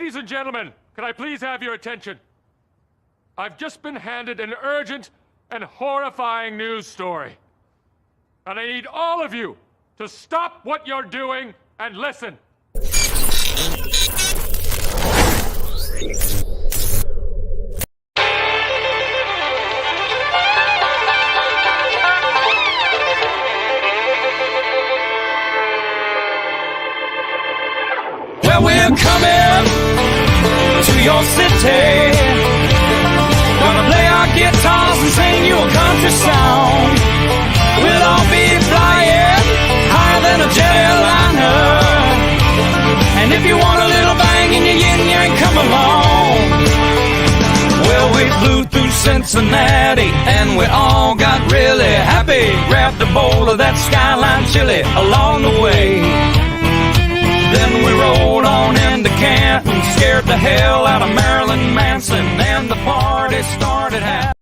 Ladies and gentlemen, can I please have your attention? I've just been handed an urgent and horrifying news story. And I need all of you to stop what you're doing and listen. Well, we're coming to your city. Gonna play our guitars and sing you a country song. We'll all be flying higher than a jetliner. And if you want a little bang in your yin yang, come along. Well, we flew through Cincinnati and we all got really happy. Grabbed a bowl of that Skyline chili along the way. Then we rode on into Canton, scared the hell out of Marilyn Manson, and the party started happening.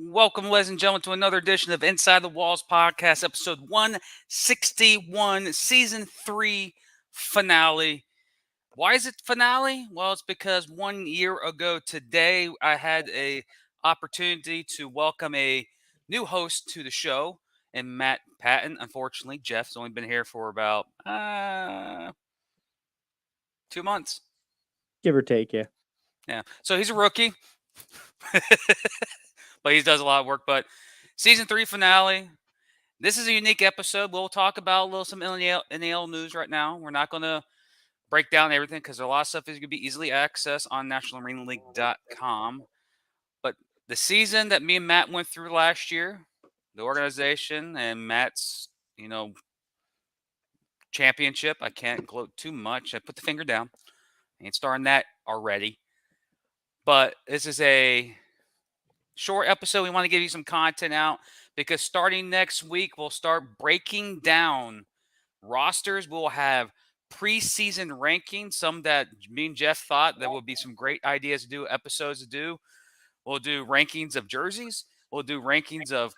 Welcome, ladies and gentlemen, to another edition of Inside the Walls Podcast, episode 161, season 3 finale. Why is it finale? Well, it's because 1 year ago today, I had a opportunity to welcome a new host to the show, and Matt Patton. Unfortunately, Jeff's only been here for about 2 months. Give or take, yeah. Yeah, so he's a rookie. But he does a lot of work. But season 3 finale. This is a unique episode. We'll talk about some NAL news right now. We're not going to break down everything because a lot of stuff is going to be easily accessed on nationalarenaleague.com. But the season that me and Matt went through last year, the organization and Matt's, championship. I can't gloat too much. I put the finger down. I ain't starting that already. But this is a short episode. We want to give you some content out because starting next week, we'll start breaking down rosters. We'll have preseason rankings, some that me and Jeff thought that would be some great ideas to do, episodes to do. We'll do rankings of jerseys. We'll do rankings of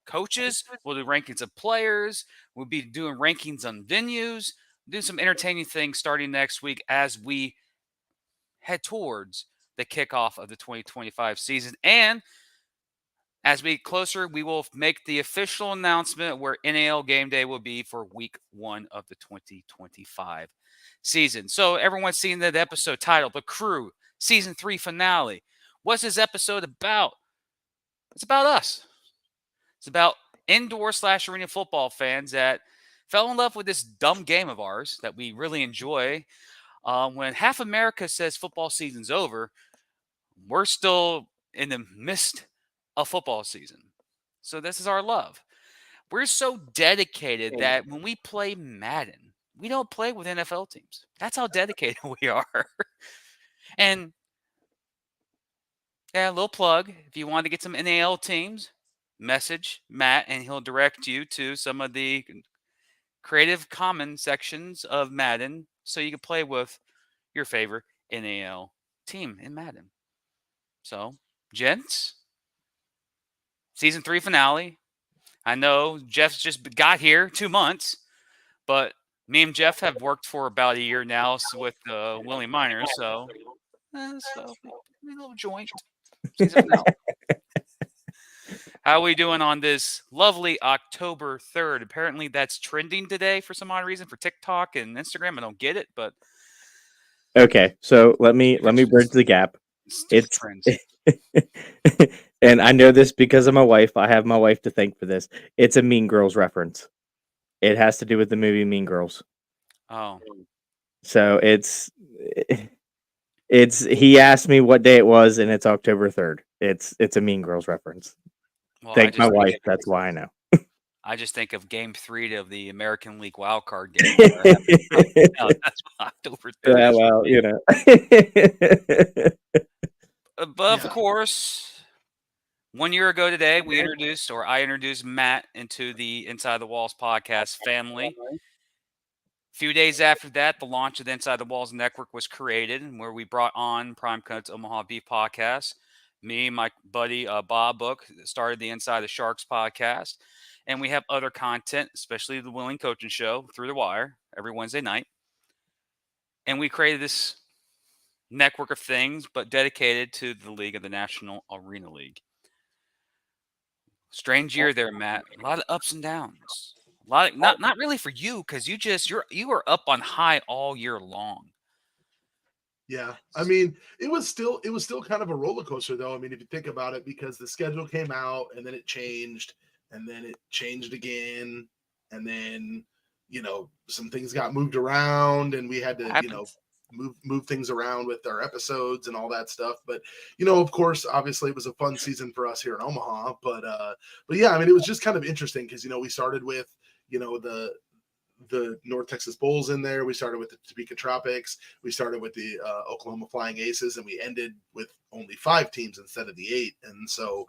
coaches. We'll do rankings of players. We'll be doing rankings on venues. Do some entertaining things starting next week as we head towards the kickoff of the 2025 season. And as we get closer, we will make the official announcement where NAL game day will be for week 1 of the 2025 season. So everyone's seen that episode titled The Crew Season 3 Finale. What's this episode about? It's about us. It's about indoor/arena football fans that fell in love with this dumb game of ours that we really enjoy. When half America says football season's over, we're still in the midst of football season. So this is our love. We're so dedicated that when we play Madden, we don't play with NFL teams. That's how dedicated we are. And yeah, a little plug. If you want to get some NAL teams, message Matt and he'll direct you to some of the Creative Commons sections of Madden so you can play with your favorite NAL team in Madden. So, gents, season 3 finale. I know Jeff's just got here 2 months, but me and Jeff have worked for about a year now with Willie Miners. So a little joint. Season finale. How are we doing on this lovely October 3rd? Apparently that's trending today for some odd reason for TikTok and Instagram. I don't get it, but okay. So let me bridge the gap. It's trends. And I know this because of my wife. I have my wife to thank for this. It's a Mean Girls reference. It has to do with the movie Mean Girls. Oh. So it's he asked me what day it was and it's October 3rd. It's a Mean Girls reference. Well, Thank my wife. That's why I know. I just think of Game 3 of the American League wildcard game. No, that's October 3rd. Yeah, well, But of course, 1 year ago today, I introduced Matt into the Inside the Walls podcast family. A few days after that, the launch of the Inside the Walls Network was created, where we brought on Prime Cuts Omaha Beef podcast. Me, my buddy Bob Book started the Inside the Sharks podcast. And we have other content, especially the Willing Coaching Show Through the Wire every Wednesday night. And we created this network of things, but dedicated to the league of the National Arena League. Strange year there, Matt. A lot of ups and downs. A lot of, not really for you, because you were up on high all year long. Yeah, I mean, it was still kind of a roller coaster, though. I mean, if you think about it, because the schedule came out and then it changed, and then it changed again, and then some things got moved around, and we had to move things around with our episodes and all that stuff. But of course, obviously, it was a fun season for us here in Omaha. But yeah, I mean, it was just kind of interesting because we started with the North Texas Bulls in there. We started with the Topeka Tropics. We started with the Oklahoma Flying Aces, and we ended with only 5 teams instead of the 8. And so,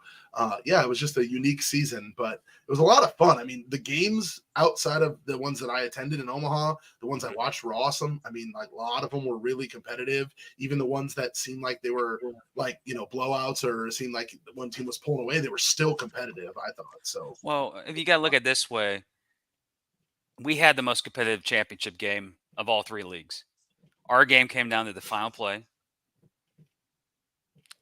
yeah, it was just a unique season, but it was a lot of fun. I mean, the games outside of the ones that I attended in Omaha, the ones I watched were awesome. I mean, like a lot of them were really competitive. Even the ones that seemed like they were like, blowouts or seemed like one team was pulling away, they were still competitive, I thought. So, well, if you got to look at it this way, we had the most competitive championship game of all 3 leagues. Our game came down to the final play.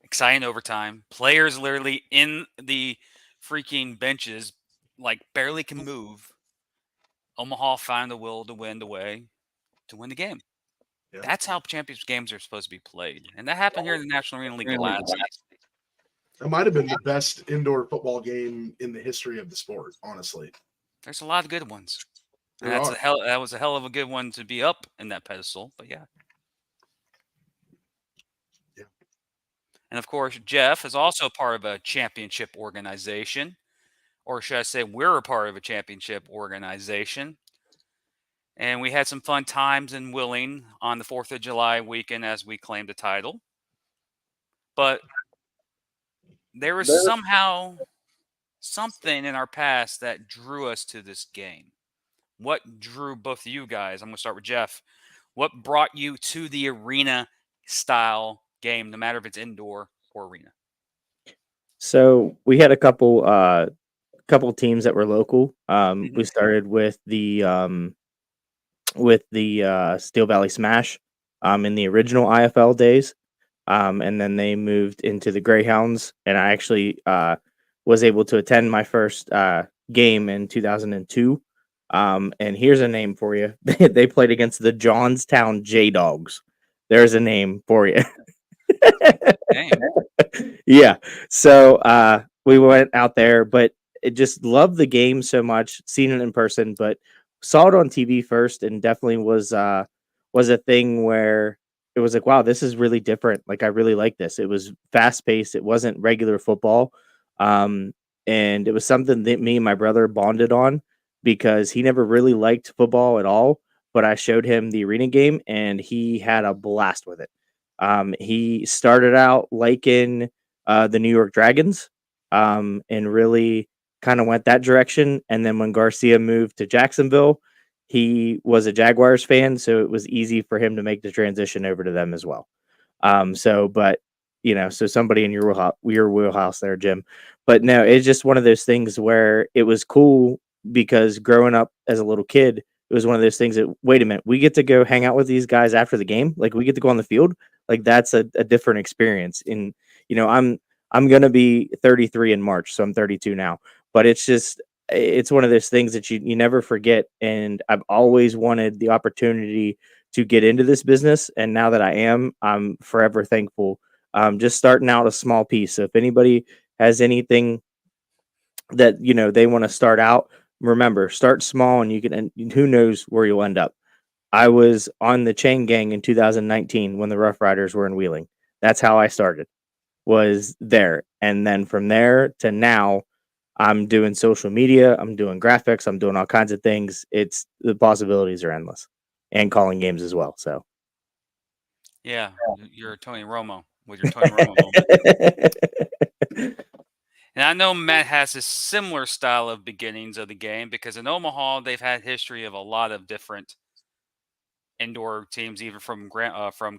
Exciting overtime. Players literally in the freaking benches, like barely can move. Omaha found the will to win the way to win the game. Yeah. That's how championship games are supposed to be played. And that happened here in the National Arena League last night. It might have been the best indoor football game in the history of the sport, honestly. There's a lot of good ones. And that was a hell of a good one to be up in that pedestal, but yeah. And of course, Jeff is also part of a championship organization, or should I say we're a part of a championship organization. And we had some fun times in Willing on the 4th of July weekend as we claimed the title. But there was somehow something in our past that drew us to this game. What drew both of you guys? I'm going to start with Jeff. What brought you to the arena-style game, no matter if it's indoor or arena? So we had a couple teams that were local. We started with the Steel Valley Smash in the original IFL days, and then they moved into the Greyhounds. And I actually was able to attend my first game in 2002. And here's a name for you. They played against the Johnstown J-Dogs. There's a name for you. Yeah. So we went out there, but it just loved the game so much, seen it in person, but saw it on TV first, and definitely was a thing where it was like, wow, this is really different. Like, I really like this. It was fast paced. It wasn't regular football. And it was something that me and my brother bonded on, because he never really liked football at all, but I showed him the arena game and he had a blast with it. He started out liking the New York Dragons, and really kind of went that direction. And then when Garcia moved to Jacksonville, he was a Jaguars fan, so it was easy for him to make the transition over to them as well. So somebody in your wheelhouse there, Jim. But no, it's just one of those things where it was cool, because growing up as a little kid, it was one of those things that, wait a minute, we get to go hang out with these guys after the game. Like, we get to go on the field. Like, that's a different experience. And, I'm going to be 33 in March, so I'm 32 now, but it's one of those things that you never forget. And I've always wanted the opportunity to get into this business. And now that I am, I'm forever thankful. Just starting out a small piece. So if anybody has anything that, they want to start out, remember, start small, and who knows where you'll end up. I was on the chain gang in 2019 when the Rough Riders were in Wheeling. That's how I started, was there. And then from there to now, I'm doing social media, I'm doing graphics, I'm doing all kinds of things. The possibilities are endless, and calling games as well. So, yeah, you're Tony Romo with your Tony Romo moment. And I know Matt has a similar style of beginnings of the game because in Omaha they've had history of a lot of different indoor teams, even from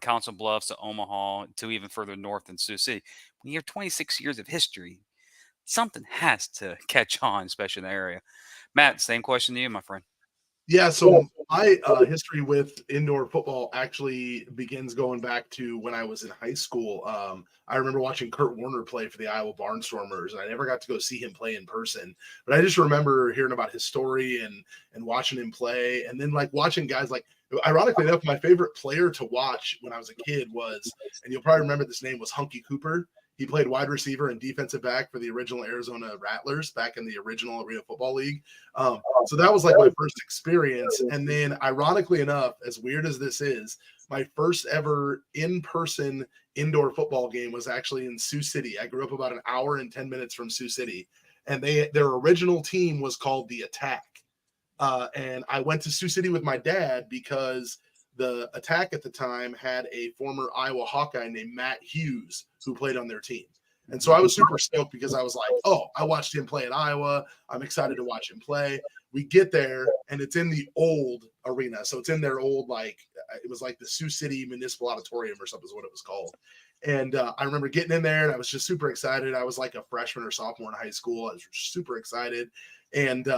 Council Bluffs to Omaha to even further north in Sioux City. When you have 26 years of history, something has to catch on, especially in the area. Matt, same question to you, my friend. Yeah, so my history with indoor football actually begins going back to when I was in high school. I remember watching Kurt Warner play for the Iowa Barnstormers, and I never got to go see him play in person. But I just remember hearing about his story and watching him play, and then like watching guys like. Ironically enough, my favorite player to watch when I was a kid was, and you'll probably remember this name was Hunky Cooper. He played wide receiver and defensive back for the original Arizona Rattlers back in the original Arena Football League. So that was like my first experience. And then, ironically enough, as weird as this is, my first ever in-person indoor football game was actually in Sioux City. I grew up about an hour and 10 minutes from Sioux City, and their original team was called the Attack. And I went to Sioux City with my dad because the Attack at the time had a former Iowa Hawkeye named Matt Hughes who played on their team. And so I was super stoked because I was like, oh, I watched him play in Iowa. I'm excited to watch him play. We get there, and it's in the old arena. So it's in their old, like, it was like the Sioux City Municipal Auditorium or something is what it was called. And I remember getting in there, and I was just super excited. I was like a freshman or sophomore in high school. I was super excited. And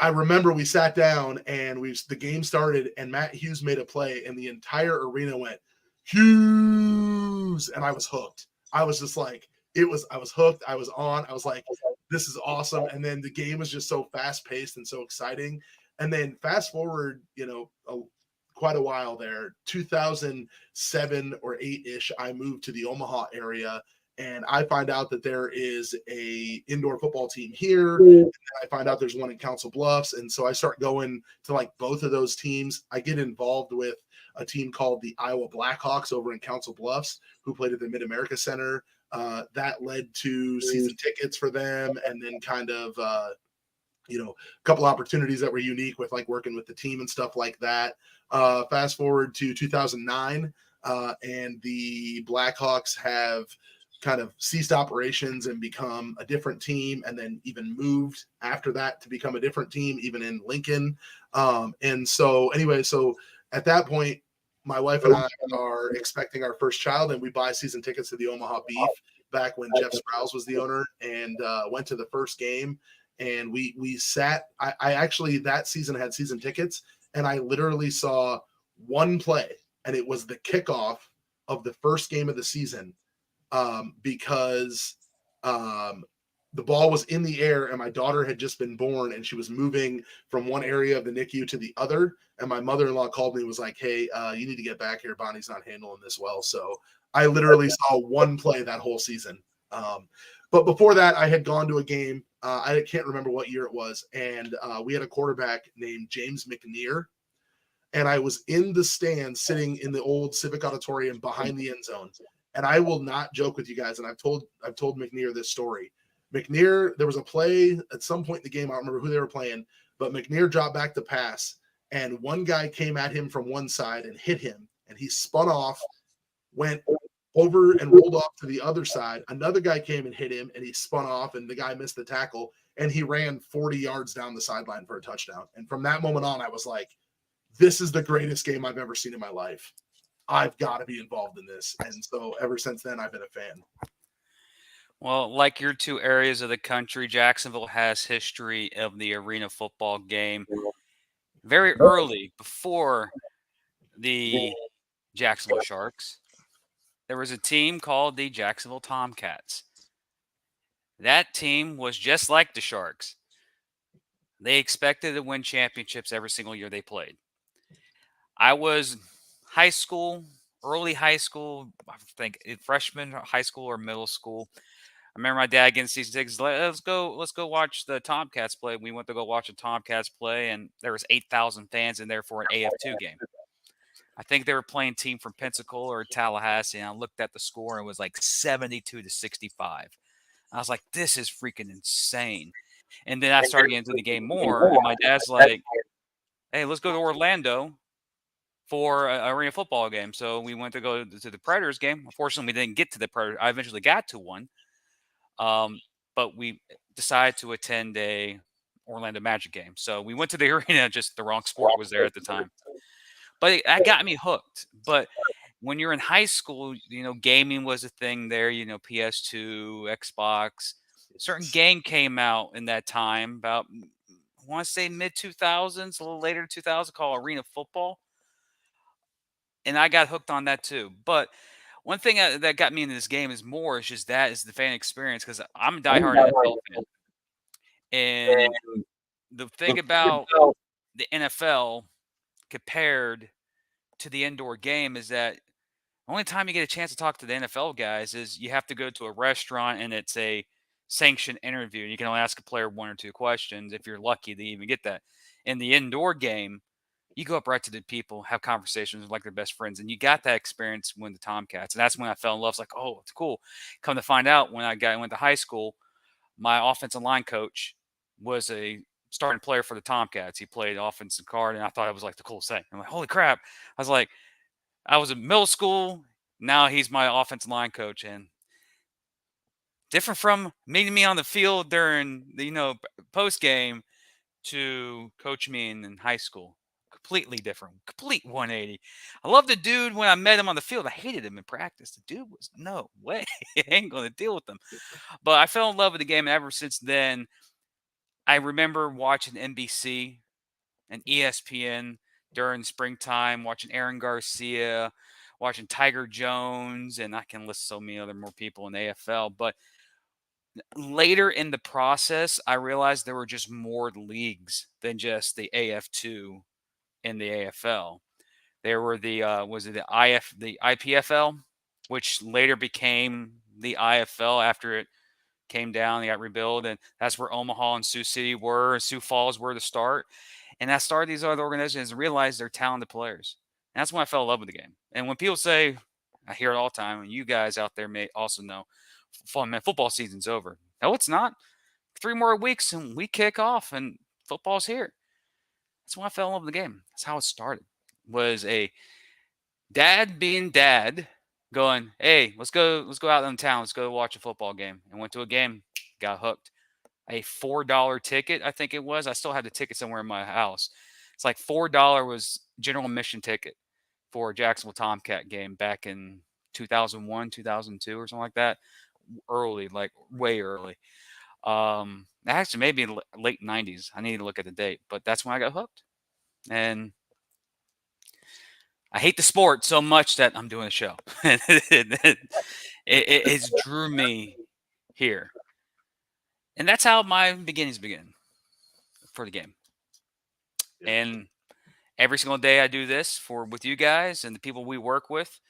I remember we sat down and the game started and Matt Hughes made a play and the entire arena went Hughes, and I was hooked. I was just like, I was hooked. I was on. I was like, this is awesome. And then the game was just so fast paced and so exciting. And then fast forward, quite a while there, 2007 or 8-ish, I moved to the Omaha area. And I find out that there is a indoor football team here. And I find out there's one in Council Bluffs. And so I start going to like both of those teams. I get involved with a team called the Iowa Blackhawks over in Council Bluffs, who played at the Mid-America Center. That led to season tickets for them. And then kind of, a couple opportunities that were unique with like working with the team and stuff like that. Fast forward to 2009, and the Blackhawks have kind of ceased operations and become a different team, and then even moved after that to become a different team, even in Lincoln. And so anyway, so at that point, my wife and I are expecting our first child, and we buy season tickets to the Omaha Beef back when Jeff Sprouse was the owner, and went to the first game. And we sat, I actually that season had season tickets, and I literally saw one play, and it was the kickoff of the first game of the season. Because the ball was in the air and my daughter had just been born and she was moving from one area of the NICU to the other. And my mother-in-law called me and was like, hey, you need to get back here. Bonnie's not handling this well. So I literally saw one play that whole season. But before that, I had gone to a game. I can't remember what year it was. And we had a quarterback named James McNear. And I was in the stand sitting in the old Civic Auditorium behind the end zone. And I will not joke with you guys. And I've told McNear this story. McNear, there was a play at some point in the game. I don't remember who they were playing, but McNear dropped back the pass, and one guy came at him from one side and hit him, and he spun off, went over and rolled off to the other side. Another guy came and hit him, and he spun off, and the guy missed the tackle, and he ran 40 yards down the sideline for a touchdown. And from that moment on, I was like, this is the greatest game I've ever seen in my life. I've got to be involved in this. And so ever since then, I've been a fan. Well, like your two areas of the country, Jacksonville has history of the arena football game. Very early, before the Jacksonville Sharks, there was a team called the Jacksonville Tomcats. That team was just like the Sharks. They expected to win championships every single year they played. I was high school, early high school, I think freshman high school or middle school. I remember my dad getting season tickets. Let's go watch the Tomcats play. We went to go watch the Tomcats play, and there was 8,000 fans in there for an AF2 game. I think they were playing team from Pensacola or Tallahassee, and I looked at the score, and it was like 72-65. I was like, this is freaking insane. And then I started getting into the game more, and my dad's like, hey, let's go to Orlando for an arena football game. So we went to go to the Predators game. Unfortunately, we didn't get to the Predators. I eventually got to one. but we decided to attend a Orlando Magic game. So we went to the arena, just the wrong sport was there at the time. But that got me hooked. But when you're in high school, gaming was a thing there, PS2, Xbox. A certain game came out in that time, about, I want to say mid 2000s, a little later 2000, called Arena Football. And I got hooked on that too. But one thing that got me into this game is just the fan experience, because I'm a diehard NFL fan. And the thing about the NFL compared to the indoor game is that the only time you get a chance to talk to the NFL guys is you have to go to a restaurant and it's a sanctioned interview. You can only ask a player 1 or 2 questions if you're lucky to even get that. In the indoor game, you go up right to the people, have conversations like their best friends, and you got that experience when the Tomcats. And that's when I fell in love. It's like, oh, it's cool. Come to find out, when I went to high school, my offensive line coach was a starting player for the Tomcats. He played offensive guard, and I thought it was like the coolest thing. I'm like, holy crap. I was like, I was in middle school. Now he's my offensive line coach, and different from meeting me on the field during the post game to coach me in high school. Completely different, complete 180. I love the dude when I met him on the field. I hated him in practice. The dude was no way. I ain't going to deal with him. But I fell in love with the game, and ever since then, I remember watching NBC and ESPN during springtime, watching Aaron Garcia, watching Tiger Jones, and I can list so many more people in the AFL. But later in the process, I realized there were just more leagues than just the AF2 in the AFL. There were the IPFL, which later became the IFL after it came down. They got rebuilt, and that's where Omaha and Sioux City were, Sioux Falls were to start. And I started these other organizations and realized they're talented players. And that's when I fell in love with the game. And when people say, I hear it all the time, and you guys out there may also know, football season's over. No, it's not. 3 more weeks and we kick off and football's here. That's when I fell in love with the game. That's how it started. Was a dad being dad going, hey, let's go out in town. Let's go watch a football game. And went to a game, got hooked. A $4 ticket, I think it was. I still have the ticket somewhere in my house. It's like $4 was general admission ticket for a Jacksonville Tomcat game back in 2001, 2002 or something like that. Early, like way early. Actually, maybe late 90s. I need to look at the date, but that's when I got hooked. And I hate the sport so much that I'm doing a show. It drew me here. And that's how my beginnings begin for the game. And every single day I do this with you guys and the people we work with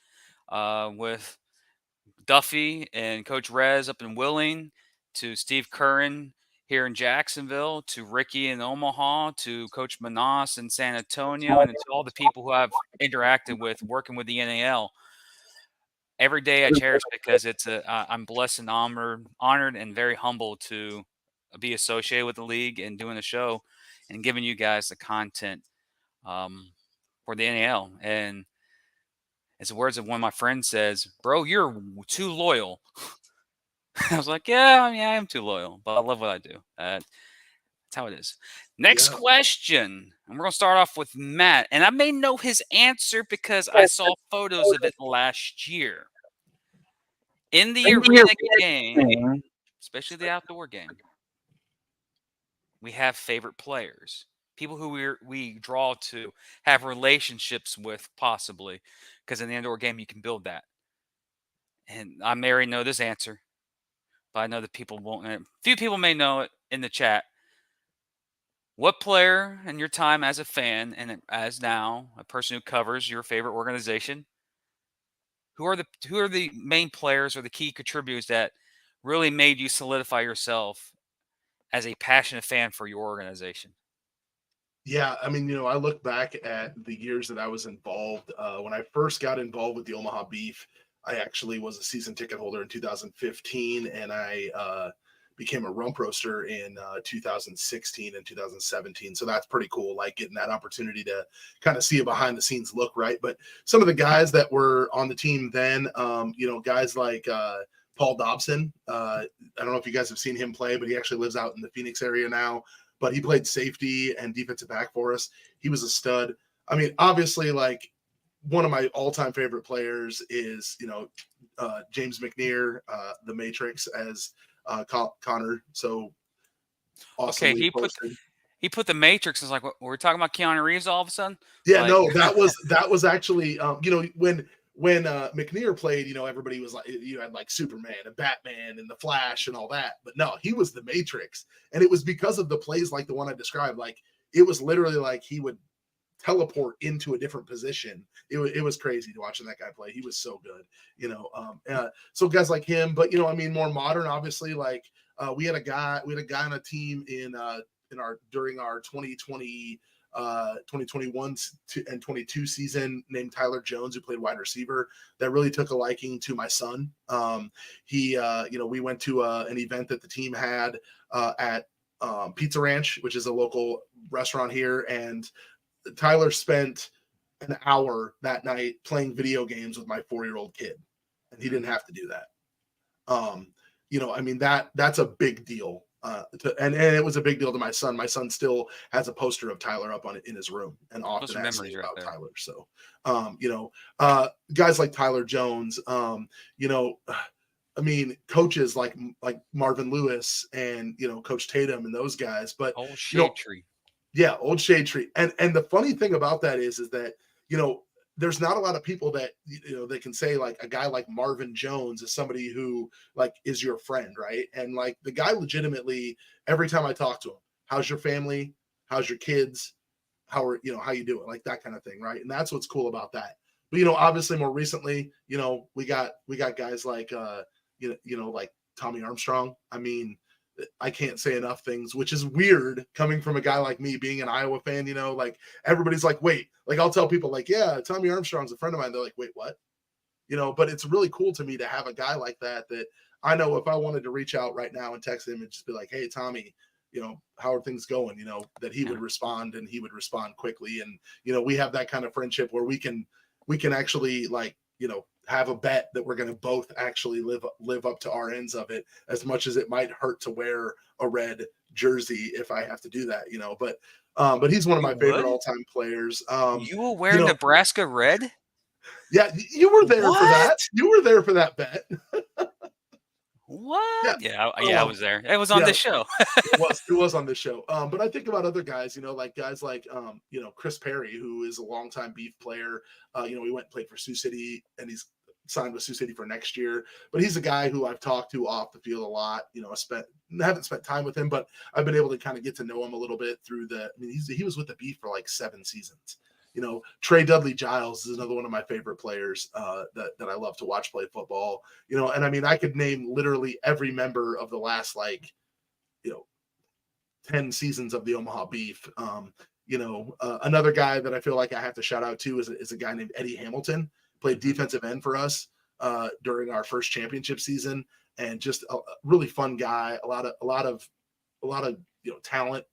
Duffy and Coach Rez up in Willing, to Steve Curran here in Jacksonville, to Ricky in Omaha, to Coach Manas in San Antonio, and to all the people who I've interacted with working with the NAL. Every day I cherish because I'm blessed and honored and very humbled to be associated with the league and doing the show and giving you guys the content for the NAL. And as the words of one of my friends says, bro, you're too loyal. I was like, yeah, I am too loyal, but I love what I do. That's how it is. Next question. And we're going to start off with Matt. And I may know his answer because I saw photos of it last year. In the arena game, especially the outdoor game, we have favorite players. People who we draw to, have relationships with, possibly. Because in the indoor game, you can build that. And I may already know this answer, but I know that people won't. A few people may know it in the chat. What player in your time as a fan and as now a person who covers your favorite organization, who are the main players or the key contributors that really made you solidify yourself as a passionate fan for your organization? Yeah, I mean, I look back at the years that I was involved. When I first got involved with the Omaha Beef, I actually was a season ticket holder in 2015, and I became a rump roaster in 2016 and 2017. So that's pretty cool, like getting that opportunity to kind of see a behind the scenes look, right? But some of the guys that were on the team then, guys like Paul Dobson. I don't know if you guys have seen him play, but he actually lives out in the Phoenix area now. But he played safety and defensive back for us. He was a stud. I mean, obviously, like one of my all-time favorite players is, James McNear, the Matrix, as Connor. So awesome. Okay, he put the Matrix. It's like, we're talking about Keanu Reeves all of a sudden. Yeah, Like- no, that was actually, when McNear played, everybody was like, you had like Superman and Batman and the Flash and all that, but no, he was the Matrix, and it was because of the plays like the one I described. Like it was literally like he would teleport into a different position. It was crazy watching that guy play. He was so good, so guys like him, but more modern, obviously, like we had a guy on a team during our 2020 2021 and 22 season named Tyler Jones, who played wide receiver, that really took a liking to my son. We went to an event that the team had at Pizza Ranch, which is a local restaurant here, and Tyler spent an hour that night playing video games with my 4-year-old kid, and he didn't have to do that. That's a big deal. And it was a big deal to my son. My son still has a poster of Tyler up in his room, and often asks me about Tyler. So, guys like Tyler Jones, coaches like Marvin Lewis and Coach Tatum and those guys. But old shade tree. Yeah, old shade tree. And the funny thing about that is that there's not a lot of people that they can say like a guy like Marvin Jones is somebody who like is your friend, right? And like the guy legitimately, every time I talk to him, how's your family? How's your kids? How you doing? Like that kind of thing, right? And that's what's cool about that. But obviously more recently, we got guys like like Tommy Armstrong. I mean, I can't say enough things, which is weird coming from a guy like me being an Iowa fan, like everybody's like, wait, like I'll tell people like, yeah, Tommy Armstrong's a friend of mine. They're like, wait, what? But it's really cool to me to have a guy like that I know if I wanted to reach out right now and text him and just be like, hey, Tommy, how are things going? That he would respond, and he would respond quickly. And, we have that kind of friendship where we can actually like, have a bet that we're going to both actually live up to our ends of it, as much as it might hurt to wear a red jersey if I have to do that, but he's one of my favorite all-time players. You will wear Nebraska red? Yeah, you were there for that. You were there for that bet. What? Yeah, I was there. It was on this show. it was on this show. But I think about other guys, like guys like Chris Perry, who is a longtime Beef player. He went and played for Sioux City, and he's signed with Sioux City for next year. But he's a guy who I've talked to off the field a lot. I haven't spent time with him, but I've been able to kind of get to know him a little bit through he was with the Beef for like 7 seasons. Trey Dudley Giles is another one of my favorite players that I love to watch play football. And I could name literally every member of the last 10 seasons of the Omaha Beef. Another guy that I feel like I have to shout out to is a guy named Eddie Hamilton. Played defensive end for us during our first championship season, and just a really fun guy. A lot of talent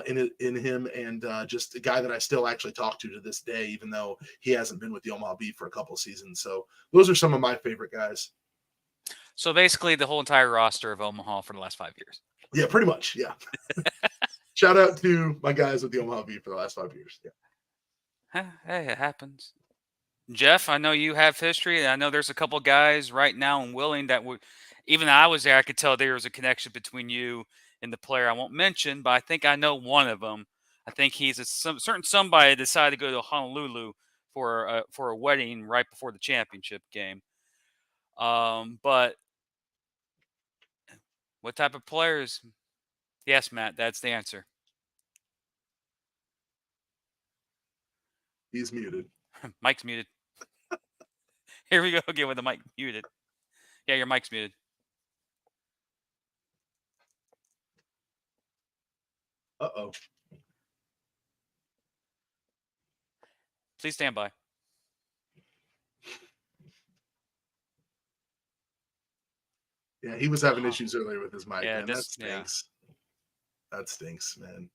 in him, and just a guy that I still actually talk to this day, even though he hasn't been with the Omaha Beef for a couple of seasons. So those are some of my favorite guys. So basically the whole entire roster of Omaha for the last 5 years. Yeah, pretty much. Yeah. Shout out to my guys with the Omaha Beef for the last 5 years. Yeah. Hey, it happens. Jeff, I know you have history, and I know there's a couple guys right now in Willing that would, even I was there, I could tell there was a connection between you and the player I won't mention, but I think I know one of them. I think he's certain somebody decided to go to Honolulu for a wedding right before the championship game. But what type of players? Yes, Matt, that's the answer. He's muted. Mike's muted. Here we go again with the mic muted. Yeah, your mic's muted. Uh-oh. Please stand by. Yeah, he was having issues earlier with his mic. Yeah, man. That stinks. Yeah. That stinks, man.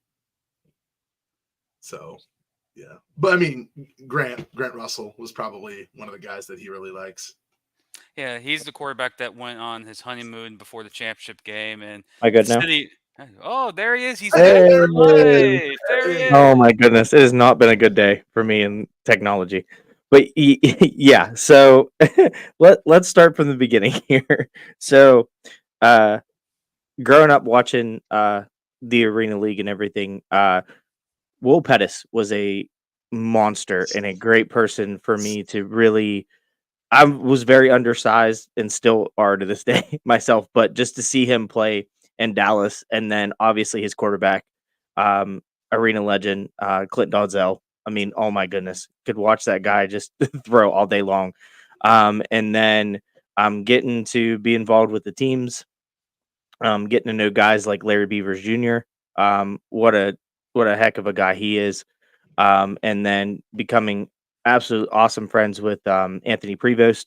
So, yeah. But Grant Russell was probably one of the guys that he really likes. Yeah, he's the quarterback that went on his honeymoon before the championship game, and Am I good now? City. Oh, there he is. He's back Hey. in life. There he Oh is. my goodness, it has not been a good day for me in technology. But yeah, so let's start from the beginning here. So, uh, growing up watching the Arena League and everything, Will Pettis was a monster and a great person for me to really. I was very undersized and still are to this day myself, but just to see him play in Dallas and then obviously his quarterback, um, arena legend, Clint Dodzel. I mean, oh my goodness, could watch that guy just throw all day long. And then I'm getting to be involved with the teams, getting to know guys like Larry Beavers Jr. What a heck of a guy he is. And then becoming absolute awesome friends with Anthony Prevost,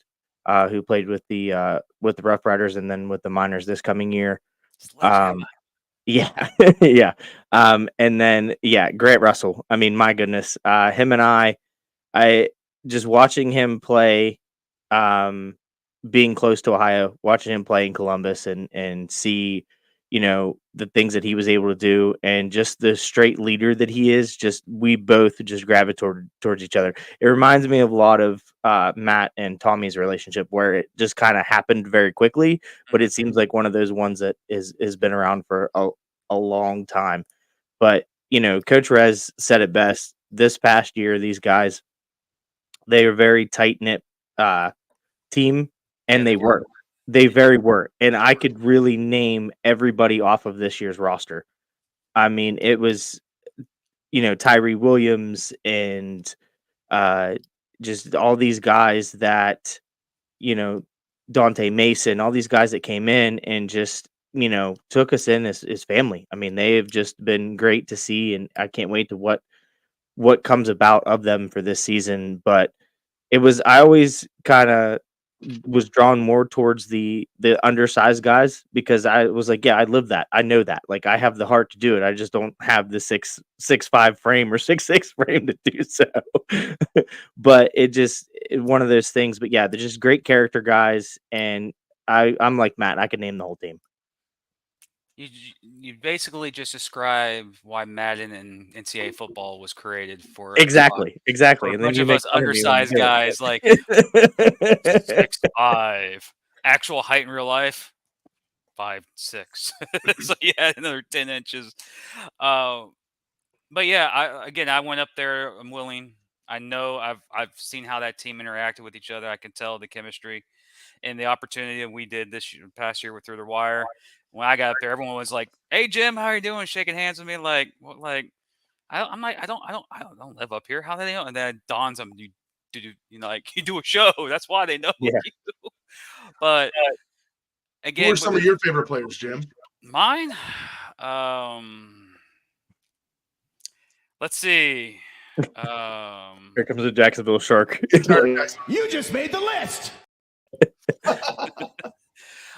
who played with the Rough Riders and then with the Miners this coming year. Sledgehammer. Yeah, yeah. And then yeah, Grant Russell. I mean, my goodness, him and I just watching him play, um, being close to Ohio, watching him play in Columbus and see, the things that he was able to do and just the straight leader that he is, just we both just gravitate towards each other. It reminds me of a lot of Matt and Tommy's relationship where it just kind of happened very quickly, but it seems like one of those ones that is been around for a long time. But Coach Rez said it best this past year. These guys, they are very tight knit team, Yeah, and they were. They very were, and I could really name everybody off of this year's roster. I mean, it was Tyree Williams and uh, just all these guys that you know Dante Mason, all these guys that came in and just took us in as family. I mean, they have just been great to see, and I can't wait to what comes about of them for this season. But I always kind of was drawn more towards the undersized guys because I was like, yeah, I live that. I know that. Like I have the heart to do it. I just don't have the 6'5" frame or 6'6" frame to do so. But one of those things. But yeah, they're just great character guys, and I'm like Matt. I could name the whole team. you basically just described why Madden and NCAA football was created for Exactly. a And then bunch you of make us fun of me when you undersized do guys like it. 6'5". Actual height in real life, 5'6". So you had another 10 inches. Uh, but yeah, I went up there. I'm willing. I know I've seen how that team interacted with each other. I can tell the chemistry and the opportunity that we did past year with Through the Wire. When I got up there, everyone was like, "Hey Jim, how are you doing?" Shaking hands with me, like, what, like I'm like, I don't live up here. How do they know? And then it dawns on you, like you do a show. That's why they know Yeah. you. But Who again, are some of your favorite players, Jim? mine, let's see. Here comes the Jacksonville Shark. You just made the list.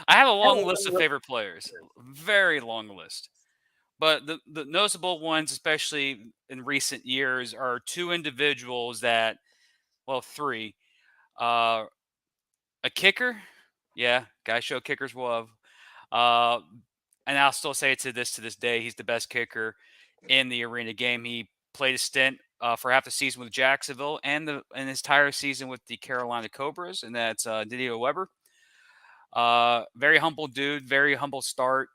I have a long list of favorite players, very long list. But the noticeable ones, especially in recent years, are two individuals that, well, three. Uh, a kicker, yeah, guy show kickers love. Uh, and I'll still say to this day, he's the best kicker in the arena game. He played a stint for half the season with Jacksonville and his entire season with the Carolina Cobras, and that's Didier Weber. Very humble dude, very humble start.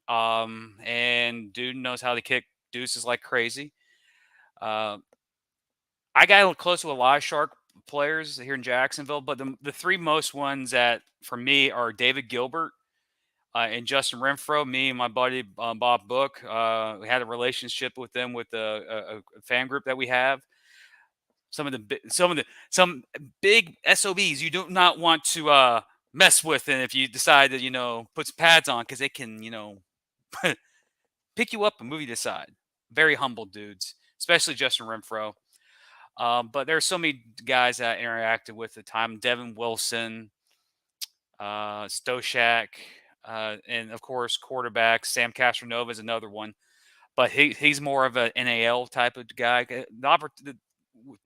And dude knows how to kick deuces like crazy. Uh, I got close to a lot of Shark players here in Jacksonville, but the three most ones that for me are David Gilbert and Justin Renfro. Me and my buddy Bob Book, we had a relationship with them with a fan group that we have. Some big SOBs you do not want to mess with, and if you decide to put some pads on because they can pick you up and move you to the side. Very humble dudes, especially Justin Renfro. But there are so many guys that I interacted with at the time. Devin Wilson, Stoshak, and of course quarterback Sam Castronova is another one. But he's more of an NAL type of guy.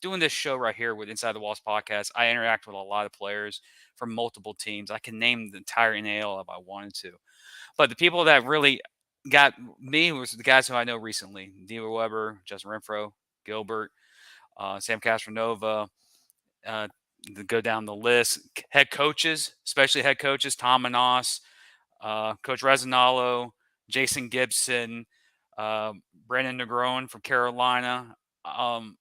doing this show right here with Inside the Walls podcast, I interact with a lot of players from multiple teams. I can name the entire NAL if I wanted to. But the people that really got me was the guys who I know recently: Diva Weber, Justin Renfro, Gilbert, Sam Castronova. To go down the list, head coaches, especially head coaches, Tom Manas, Coach Resinalo, Jason Gibson, Brandon Negron from Carolina. I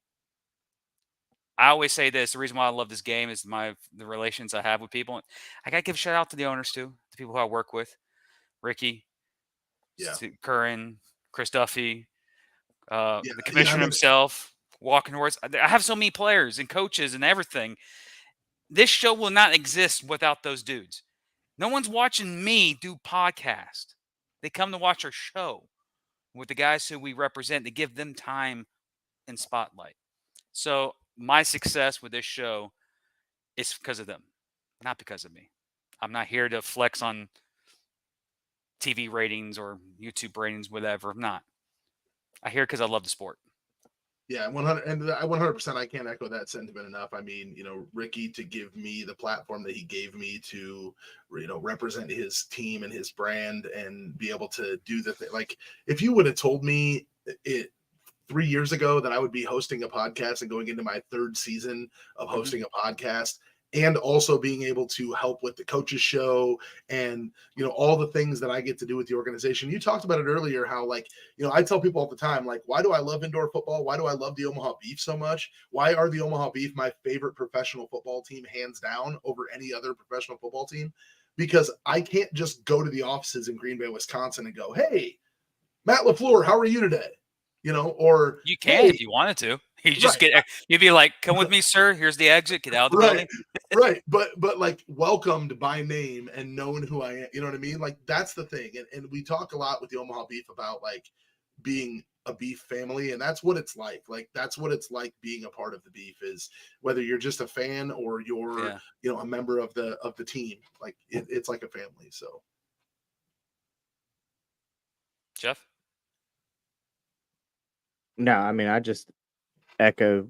always say this: the reason why I love this game is the relations I have with people. I gotta give a shout out to the owners too, the people who I work with, Ricky, Yeah. Curran, Chris Duffy, Yeah, the commissioner himself, Walking Horse. I have so many players and coaches and everything. This show will not exist without those dudes. No one's watching me do podcast. They come to watch our show with the guys who we represent to give them time and spotlight. So my success with this show is because of them, not because of me. I'm not here to flex on TV ratings or YouTube ratings, whatever. I'm not. I hear because I love the sport. Yeah, 100, and I 100%. I can't echo that sentiment enough. I mean, Ricky, to give me the platform that he gave me to, represent his team and his brand and be able to do the thing. Like, if you would have told me it 3 years ago that I would be hosting a podcast and going into my third season of hosting a podcast, and also being able to help with the coaches show and, all the things that I get to do with the organization. You talked about it earlier, how I tell people all the time, why do I love indoor football? Why do I love the Omaha Beef so much? Why are the Omaha Beef my favorite professional football team, hands down, over any other professional football team? Because I can't just go to the offices in Green Bay, Wisconsin and go, hey, Matt LaFleur, how are you today? Or you can, if you wanted to. You just you'd be like, come with me, sir. Here's the exit. Get out of the building. Right. But welcomed by name and known who I am. You know what I mean? That's the thing. And we talk a lot with the Omaha Beef about being a beef family. And that's what it's like. That's what it's like being a part of the Beef, is whether you're just a fan or you're, a member of the team. It's like a family. So. Jeff? No, I mean, I just echo,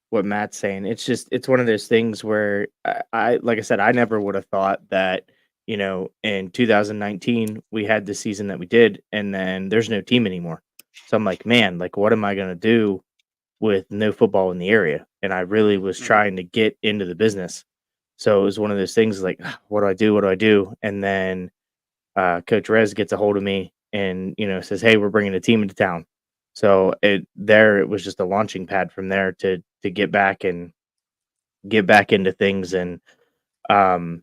what Matt's saying. It's one of those things where I like I said, I never would have thought that, in 2019 we had the season that we did, and then there's no team anymore. So I'm like, man, what am I going to do with no football in the area? And I really was trying to get into the business. So it was one of those things what do I do? What do I do? And then Coach Rez gets a hold of me and, says, hey, we're bringing a team into town. So it was just a launching pad from there to get back into things and, I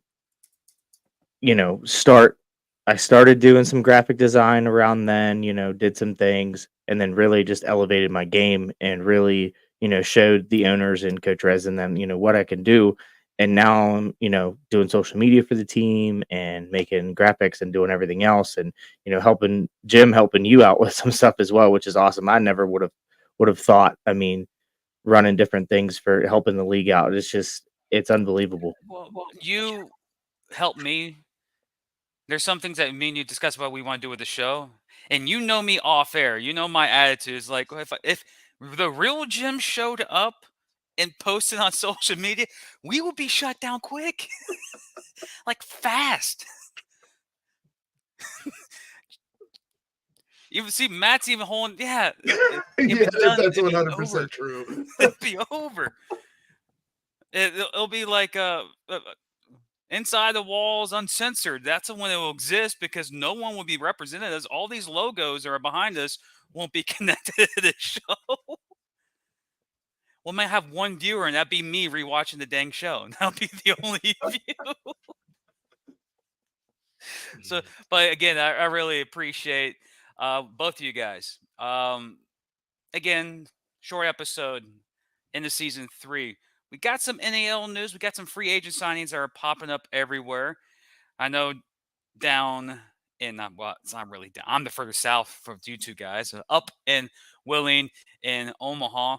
started doing some graphic design around then, did some things, and then really just elevated my game and really, showed the owners and Coach Rez and them, what I can do. And now I'm, doing social media for the team and making graphics and doing everything else, and helping you out with some stuff as well, which is awesome. I never would have thought. I mean, running different things for helping the league out. It's unbelievable. Well, you help me. There's some things that me and you discuss about what we want to do with the show, and me off air. My attitude is if the real Jim showed up and posted on social media, we would be shut down quick. Fast. You see, Matt's even holding. Yeah, that's 100% true. It'll be over. It'll be Inside the Walls Uncensored. That's when it will exist, because no one will be represented. As all these logos that are behind us won't be connected to the show. We might have one viewer, and that'd be me rewatching the dang show. That'll be the only view. So, but again, I really appreciate both of you guys. Again, short episode into season 3. We got some NAL news. We got some free agent signings that are popping up everywhere. I know down in, it's not really down. I'm the further south from you two guys. Up in Wheeling, in Omaha.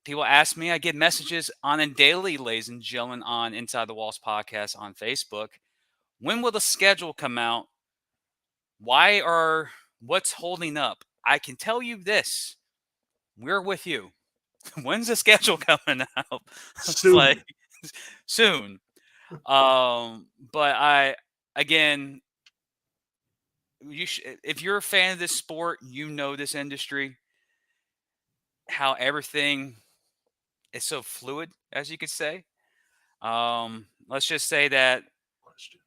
People ask me, I get messages on a daily, ladies and gentlemen, on Inside the Walls podcast on Facebook. When will the schedule come out? What's holding up? I can tell you this. We're with you. When's the schedule coming out? It's Soon. like soon. But again, if you're a fan of this sport, you know this industry, how everything is so fluid, as you could say. Let's just say that Question.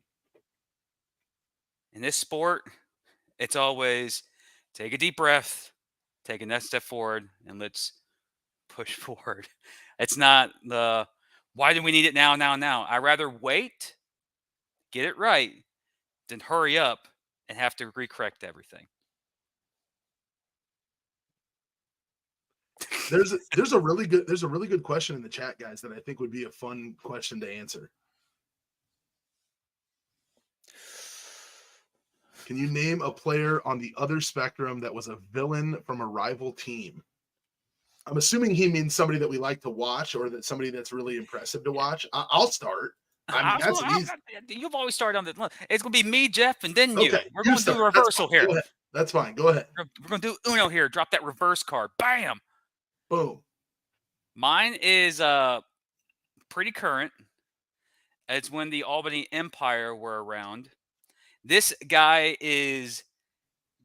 in this sport, it's always take a deep breath, take a next step forward, and let's push forward. It's not the why do we need it now, now, now? I'd rather wait, get it right, than hurry up and have to recorrect everything. There's a really good question in the chat, guys, that I think would be a fun question to answer. Can you name a player on the other spectrum that was a villain from a rival team? I'm assuming he means somebody that we like to watch, or that somebody that's really impressive to watch. I'll start. I mean, that's an easy. You've always started on the. It's going to be me, Jeff, and then you. Okay, We're going to do a reversal here. Go ahead. That's fine. Go ahead. We're going to do Uno here. Drop that reverse card. Bam. Boom. Mine is pretty current. It's when the Albany Empire were around. This guy is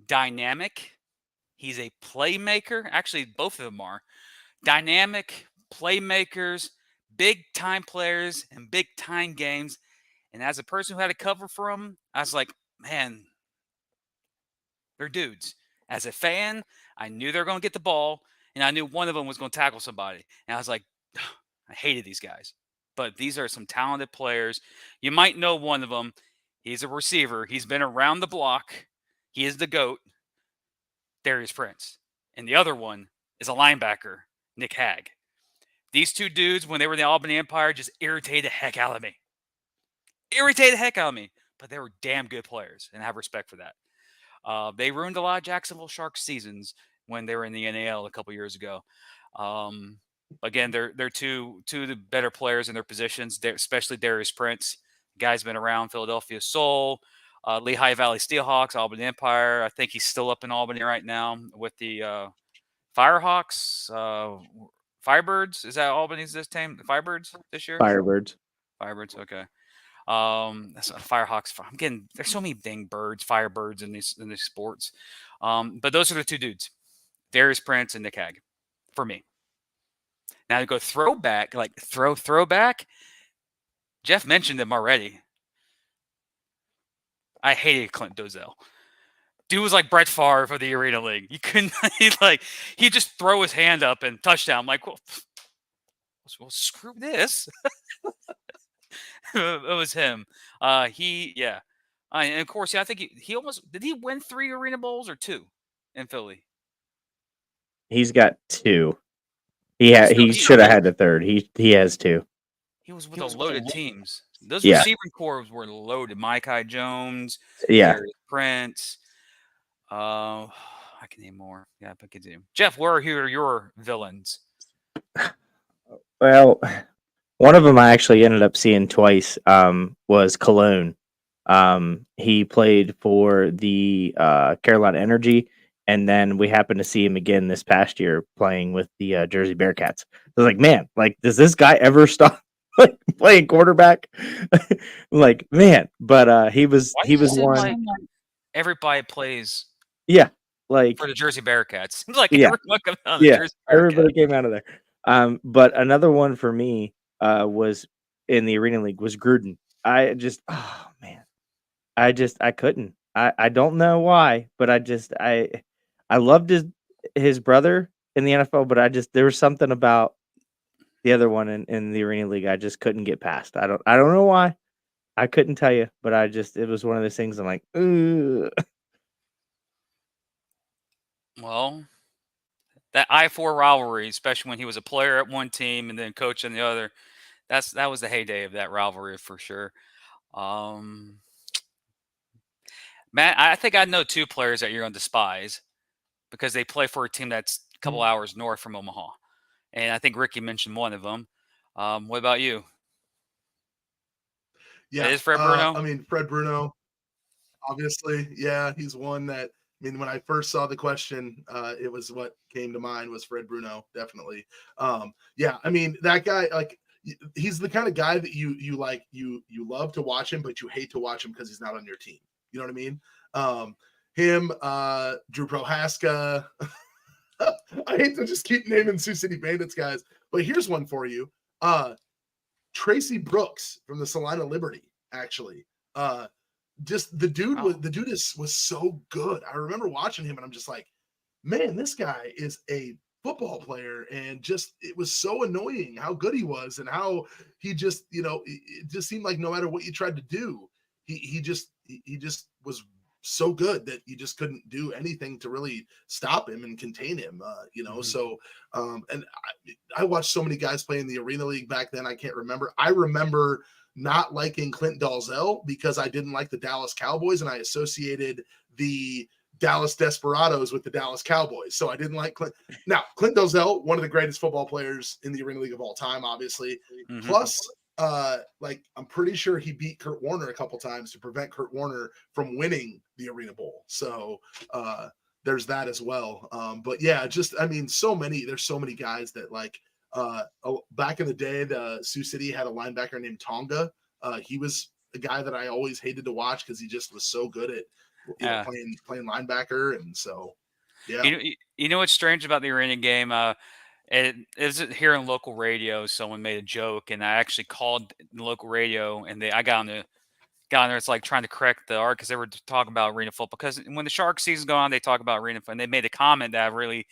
dynamic. He's a playmaker. Actually, both of them are dynamic playmakers, big time players, and big time games. And as a person who had to cover for them, I was like, man, they're dudes. As a fan, I knew they were going to get the ball, and I knew one of them was going to tackle somebody. And I was like, I hated these guys. But these are some talented players. You might know one of them. He's a receiver. He's been around the block. He is the GOAT, Darius Prince. And the other one is a linebacker, Nick Hag. These two dudes, when they were in the Albany Empire, just irritated the heck out of me. But they were damn good players, and I have respect for that. They ruined a lot of Jacksonville Sharks seasons when they were in the NAL a couple years ago. Again, they're two of the better players in their positions, especially Darius Prince. The guy's been around Philadelphia Soul, Lehigh Valley Steelhawks, Albany Empire. I think he's still up in Albany right now with the Firehawks, Firebirds. Is that Albany's this time? The Firebirds this year? Firebirds. Firebirds, okay. That's Firehawks. I'm getting there's so many dang birds, Firebirds in these sports. But those are the two dudes, Darius Prince and Nick Hag, for me. Now to go throwback, like throwback. Jeff mentioned them already. I hated Clint Dozell. Dude was like Brett Favre for the Arena League. You couldn't he'd just throw his hand up and touchdown. I'm like, well, screw this. It was him. And of course, I think he almost did. He win 3 Arena Bowls or 2 in Philly? He's got 2. He should have had the 3rd. He has 2. He was with loaded teams. Those Yeah. receiving corps were loaded. Micah Jones, Yeah. Darius Prince. I can name more. Yeah, I can name. Jeff, who are your villains? Well, one of them I actually ended up seeing twice. Was Cologne. He played for the Carolina Energy, and then we happened to see him again this past year playing with the Jersey Bearcats. I was like, man, like, does this guy ever stop playing quarterback? Like, man, but he was one. Like everybody plays. Yeah, like for the Jersey Bearcats. Like yeah, everybody came out of there. But another one for me was in the Arena League was Gruden. I couldn't. I don't know why, but I loved his brother in the NFL, but there was something about the other one in the Arena League I just couldn't get past. I don't know why. I couldn't tell you, but it was one of those things I'm like, ugh. Well, that I-4 rivalry, especially when he was a player at one team and then coach on the other, that was the heyday of that rivalry for sure. Matt, I think I know 2 players that you're going to despise because they play for a team that's a couple hours north from Omaha. And I think Ricky mentioned one of them. What about you? Yeah. Is Fred Bruno? Fred Bruno, obviously. Yeah, he's one that I mean, when I first saw the question, it was what came to mind was Fred Bruno, definitely. Yeah, I mean that guy, like he's the kind of guy that you like you love to watch him, but you hate to watch him because he's not on your team. You know what I mean? Him, Drew Prohaska. I hate to just keep naming Sioux City Bandits guys, but here's one for you. Tracy Brooks from the Salina Liberty, actually. Just the dude was so good. I remember watching him and I'm just like, man, this guy is a football player, and just it was so annoying how good he was and how he just, it just seemed like no matter what you tried to do, he just was so good that you just couldn't do anything to really stop him and contain him. So and I watched so many guys play in the Arena League back then. I can't remember. I remember not liking Clint Dalzell because I didn't like the Dallas Cowboys, and I associated the Dallas Desperados with the Dallas Cowboys. So I didn't like Clint. Now, Clint Dalzell, one of the greatest football players in the Arena League of all time, obviously. Mm-hmm. Plus, I'm pretty sure he beat Kurt Warner a couple times to prevent Kurt Warner from winning the Arena Bowl. So there's that as well. But yeah, there's so many guys that back in the day, the Sioux City had a linebacker named Tonga. He was a guy that I always hated to watch because he just was so good at playing linebacker. And so, yeah. You know what's strange about the Arena game? It is here on local radio. Someone made a joke, and I actually called the local radio, and I got on there. It's like trying to correct the art because they were talking about Arena football. Because when the Shark season go on, they talk about Arena football, and they made a comment that really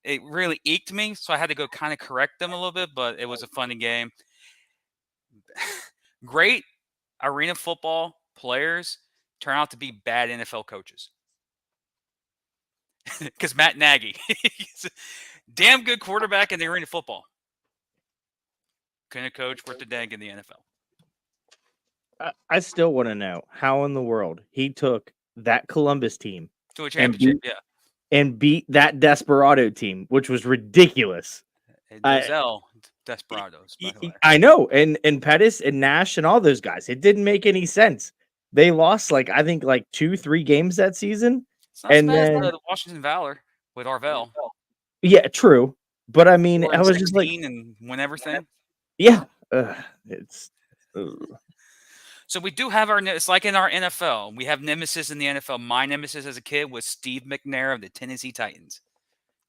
it really eked me. So I had to go kind of correct them a little bit, but it was a funny game. Great Arena football players turn out to be bad NFL coaches. Because Matt Nagy, he's a damn good quarterback in the Arena football. Couldn't coach worth a dang in the NFL. I still want to know how in the world he took that Columbus team to a championship, and beat that Desperado team, which was ridiculous. Desperados, by the way. I know, and Pettis and Nash and all those guys. It didn't make any sense. They lost I think 2-3 games that season. And then the Washington Valor with Arvell. Yeah, true. But I mean, I was just like, and win everything. Yeah, So we do have it's like in our NFL. We have nemesis in the NFL. My nemesis as a kid was Steve McNair of the Tennessee Titans.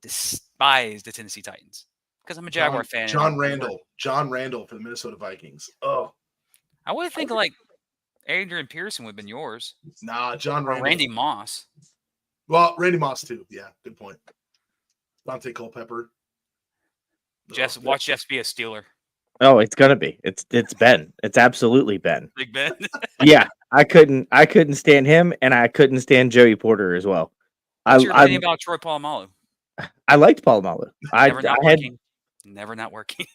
Despised the Tennessee Titans because I'm a Jaguar fan. John Randall for the Minnesota Vikings. Oh, I would think Adrian Pearson would have been yours. Nah, John Randall. Randy Moss. Well, Randy Moss too. Yeah, good point. Dante Culpepper. Watch Jeff be a Steeler. Oh, it's gonna be. It's Ben. It's absolutely Ben. Big Ben. Yeah, I couldn't stand him, and I couldn't stand Joey Porter as well. What's your opinion about Troy Polamalu? I liked Polamalu. Never not working.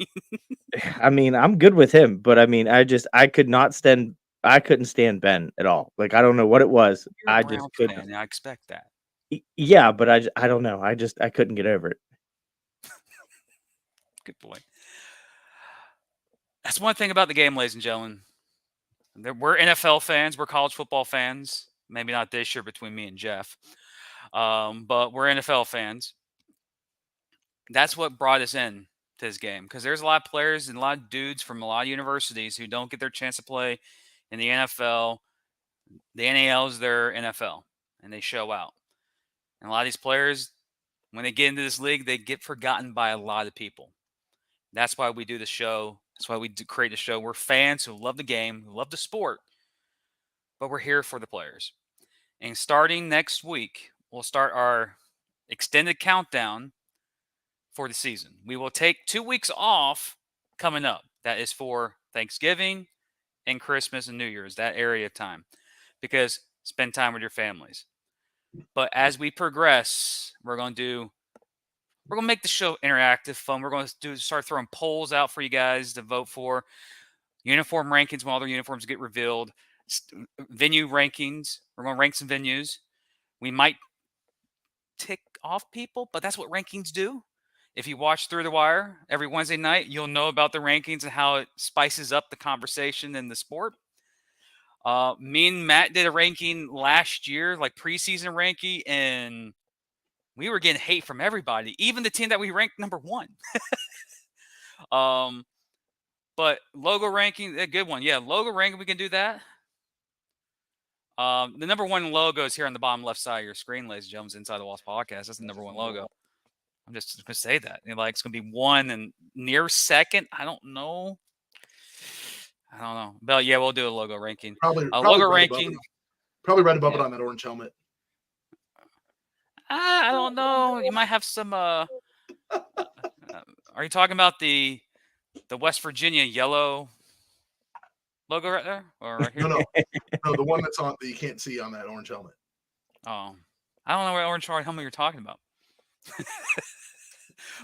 I mean, I'm good with him, but I mean, I couldn't stand Ben at all. I don't know what it was. I just couldn't. I expect that. Yeah, but I don't know. I couldn't get over it. Good boy. That's one thing about the game, ladies and gentlemen. We're NFL fans. We're college football fans. Maybe not this year between me and Jeff. But we're NFL fans. That's what brought us in to this game. Because there's a lot of players and a lot of dudes from a lot of universities who don't get their chance to play in the NFL. The NAL is their NFL. And they show out. And a lot of these players, when they get into this league, they get forgotten by a lot of people. That's why we do the show. That's why we create the show. We're fans who love the game, who love the sport, but we're here for the players. And starting next week, we'll start our extended countdown for the season. We will take 2 weeks off coming up. That is for Thanksgiving and Christmas and New Year's, that area of time, because spend time with your families. But as we progress, we're going to make the show interactive, fun. We're going to start throwing polls out for you guys to vote for. Uniform rankings when all their uniforms get revealed. Venue rankings. We're going to rank some venues. We might tick off people, but that's what rankings do. If you watch Through the Wire every Wednesday night, you'll know about the rankings and how it spices up the conversation in the sport. Me and Matt did a ranking last year, like preseason ranking, and we were getting hate from everybody, even the team that we ranked number 1. But logo ranking, a good one. Yeah, logo ranking, we can do that. The number 1 logo is here on the bottom left side of your screen, ladies and gentlemen, Inside the Walls podcast. That's the number 1 logo. I'm just going to say that. It's going to be 1 and near second. I don't know. But yeah, we'll do a logo ranking. Probably logo right ranking. Probably right above it on that orange helmet. I don't know. You might have some. Are you talking about the West Virginia yellow logo right there, or right here? No, the one that's on that you can't see on that orange helmet. Oh, I don't know what orange helmet you're talking about.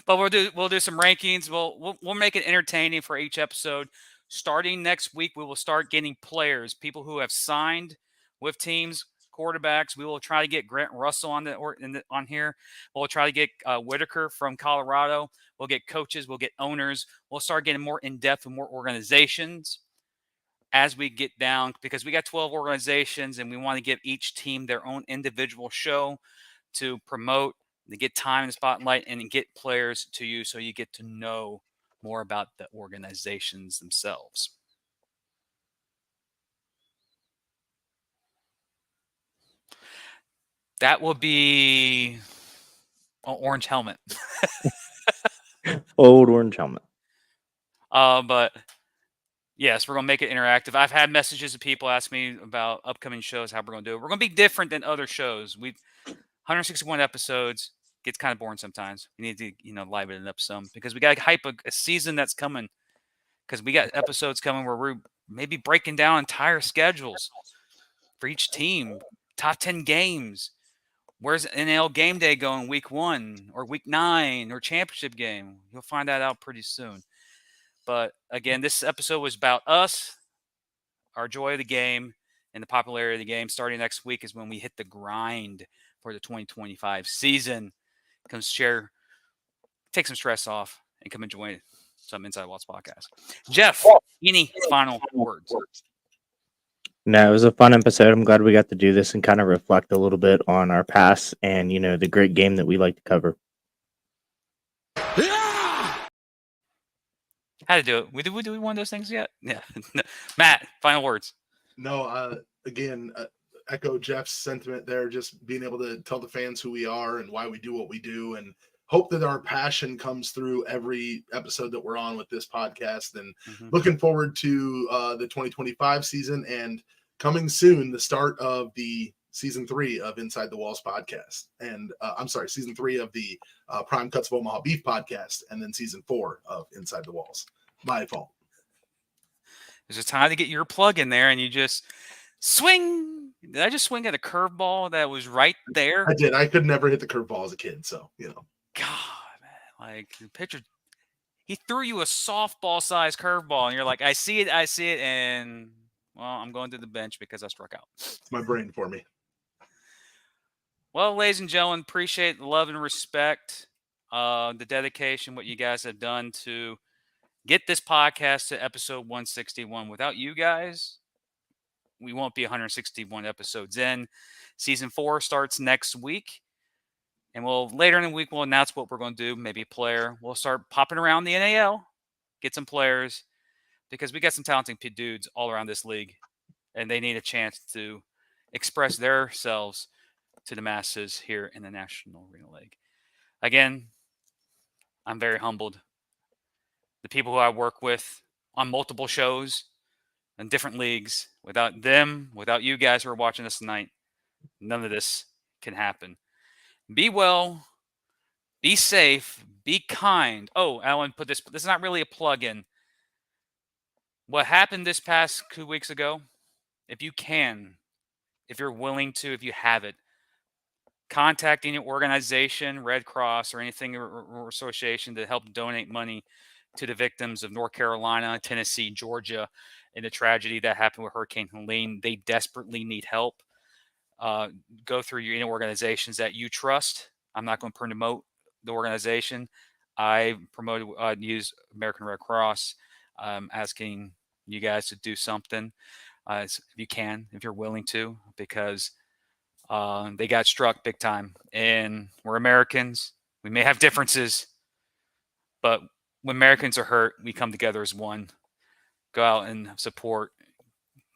But we'll do some rankings. We'll make it entertaining for each episode. Starting next week, we will start getting players, people who have signed with teams, quarterbacks. We will try to get Grant Russell on here. We'll try to get Whitaker from Colorado. We'll get coaches. We'll get owners. We'll start getting more in depth with more organizations as we get down, because we got 12 organizations and we want to give each team their own individual show to promote, to get time in the spotlight, and get players to you so you get to know more about the organizations themselves. That will be an orange helmet. Old orange helmet. But yes, we're going to make it interactive. I've had messages of people ask me about upcoming shows, how we're going to do it. We're going to be different than other shows. 161 episodes. Gets kind of boring sometimes. We need to, liven it up some, because we got to hype a season that's coming, because we got episodes coming where we're maybe breaking down entire schedules for each team, top 10 games. Where's NL game day going week 1 or week 9 or championship game? You'll find that out pretty soon. But again, this episode was about us, our joy of the game, and the popularity of the game. Starting next week is when we hit the grind for the 2025 season. Come take some stress off, and come enjoy some Inside Walls podcast. Jeff, any final words? No, it was a fun episode. I'm glad we got to do this and kind of reflect a little bit on our past and, the great game that we like to cover. How to do it? We one of those things yet? Yeah. Matt, final words. No, again, echo Jeff's sentiment there, just being able to tell the fans who we are and why we do what we do, and hope that our passion comes through every episode that we're on with this podcast. And looking forward to the 2025 season, and coming soon, the start of the season 3 of Inside the Walls podcast. And season 3 of the Prime Cuts of Omaha Beef podcast, and then season 4 of Inside the Walls. My fault. There's a time to get your plug in there, and you just swing. Did I just swing at a curveball that was right there? I did. I could never hit the curveball as a kid, so God, man, like the pitcher, he threw you a softball-sized curveball, and you're like, I see it, and well, I'm going to the bench because I struck out. It's my brain for me. Well, ladies and gentlemen, appreciate the love and respect, the dedication, what you guys have done to get this podcast to episode 161. Without you guys, we won't be 161 episodes in. Season 4 starts next week. And later in the week, we'll announce what we're going to do. Maybe a player. We'll start popping around the NAL, get some players, because we got some talented dudes all around this league, and they need a chance to express themselves to the masses here in the National Arena League. Again, I'm very humbled. The people who I work with on multiple shows in different leagues, without them, without you guys who are watching us tonight, none of this can happen. Be well, be safe, be kind. Oh, Alan put this is not really a plug-in. What happened this past 2 weeks ago, if you can, if you're willing to, if you have it, contact any organization, Red Cross or anything or association to help donate money to the victims of North Carolina, Tennessee, Georgia, and the tragedy that happened with Hurricane Helene. They desperately need help. Go through any organizations that you trust. I'm not going to promote the organization. I use American Red Cross, asking you guys to do something. if you can, if you're willing to, because they got struck big time. And we're Americans. We may have differences, but when Americans are hurt, we come together as one. Go out and support.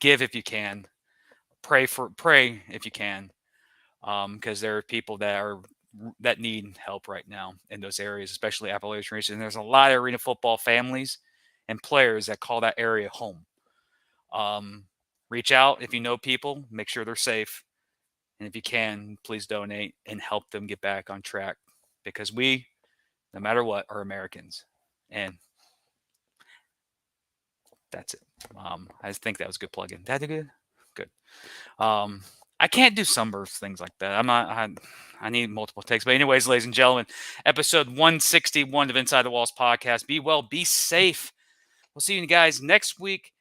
Give if you can. Pray if you can, because there are people that need help right now in those areas, especially Appalachian region. And there's a lot of arena football families and players that call that area home. Reach out if you know people. Make sure they're safe, and if you can, please donate and help them get back on track, because we, no matter what, are Americans. And that's it. I just think that was a good plug-in. Did I do good? Good. I can't do sunburst things like that. I need multiple takes. But anyways, ladies and gentlemen, episode 161 of Inside the Walls podcast. Be well, be safe. We'll see you guys next week.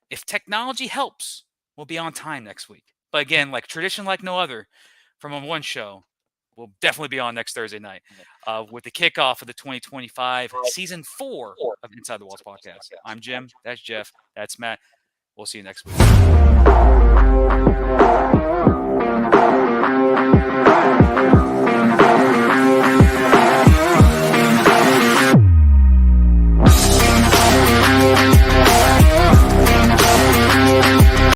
If technology helps, we'll be on time next week. But again, like tradition like no other, from one show, we'll definitely be on next Thursday night with the kickoff of the 2025 season 4 of Inside the Walls podcast. I'm Jim. That's Jeff. That's Matt. We'll see you next week.